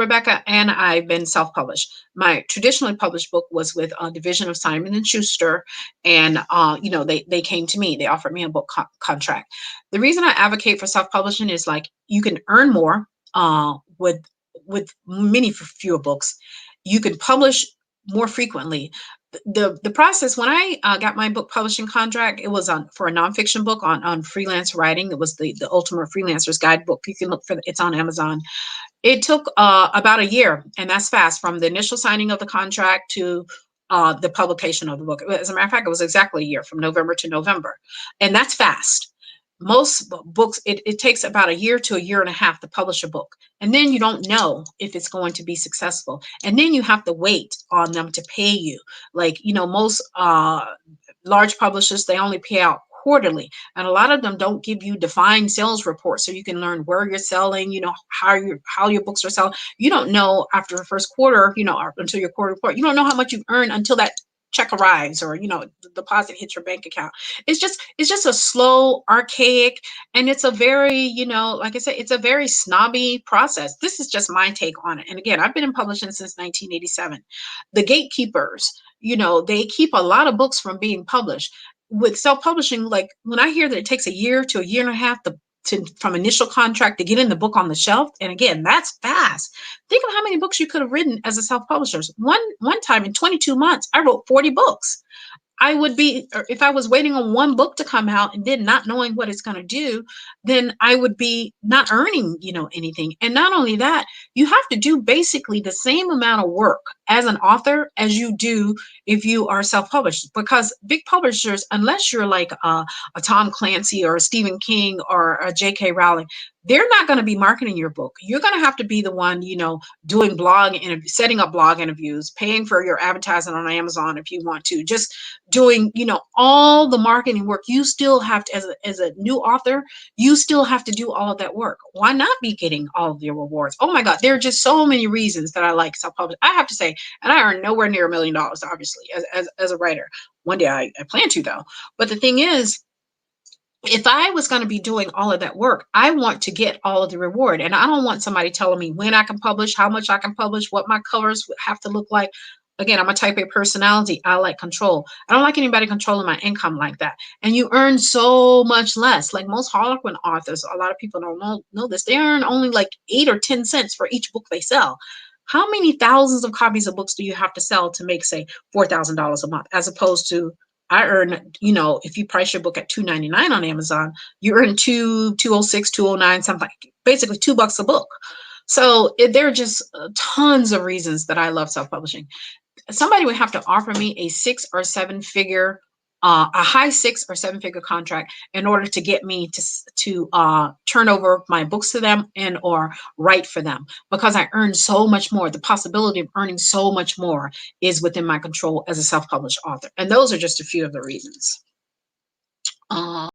Rebecca, and I've been self-published. My traditionally published book was with a division of Simon and Schuster, and they came to me. They offered me a book contract. The reason I advocate for self-publishing is like you can earn more with many fewer books. You can publish more frequently. The process when I got my book publishing contract, it was on for a nonfiction book on freelance writing. It was the Ultimate Freelancer's Guidebook. You can look for it's on Amazon. It took about a year, and that's fast from the initial signing of the contract to the publication of the book. As a matter of fact, it was exactly a year from November to November, and that's fast. Most books, it takes about a year to a year and a half to publish a book. And then you don't know if it's going to be successful. And then you have to wait on them to pay you. Like, most large publishers, they only pay out quarterly, and a lot of them don't give you defined sales reports so you can learn where you're selling, how your books are selling. You don't know after the first quarter, until your quarter report, you don't know how much you've earned until that check arrives, or the deposit hits your bank account. It's just a slow, archaic, and it's a very, like I said, it's a very snobby process. This is just my take on it. And again, I've been in publishing since 1987. The gatekeepers, they keep a lot of books from being published. With self-publishing, like when I hear that it takes a year to a year and a half from initial contract to get in the book on the shelf, and again, that's fast. Think of how many books you could have written as a self-publisher. One time in 22 months, I wrote 40 books. I would be, or if I was waiting on one book to come out and then not knowing what it's going to do, then I would be not earning, anything. And not only that, you have to do basically the same amount of work as an author as you do if you are self-published, because big publishers, unless you're like a Tom Clancy or a Stephen King or a J.K. Rowling, they're not going to be marketing your book. You're going to have to be the one, doing setting up blog interviews, paying for your advertising on Amazon if you want to, just doing, all the marketing work. You still have to, as a new author, you still have to do all of that work. Why not be getting all of your rewards? Oh my God, there are just so many reasons that I like self-publishing. I have to say, and I earn nowhere near $1 million, obviously, as a writer. One day I plan to, though. But the thing is, if I was going to be doing all of that work, I want to get all of the reward. And I don't want somebody telling me when I can publish, how much I can publish, what my covers have to look like. Again, I'm a type A personality. I like control. I don't like anybody controlling my income like that. And you earn so much less. Like most Harlequin authors, a lot of people don't know this. They earn only like 8 or 10 cents for each book they sell. How many thousands of copies of books do you have to sell to make, say, $4,000 a month, as opposed to I earn, if you price your book at $2.99 on Amazon, you earn $2.06, $2.09, something, basically $2 a book. So there are just tons of reasons that I love self-publishing. Somebody would have to offer me a high 6 or 7 figure contract in order to get me to turn over my books to them and or write for them, because I earn so much more. The possibility of earning so much more is within my control as a self-published author. And those are just a few of the reasons.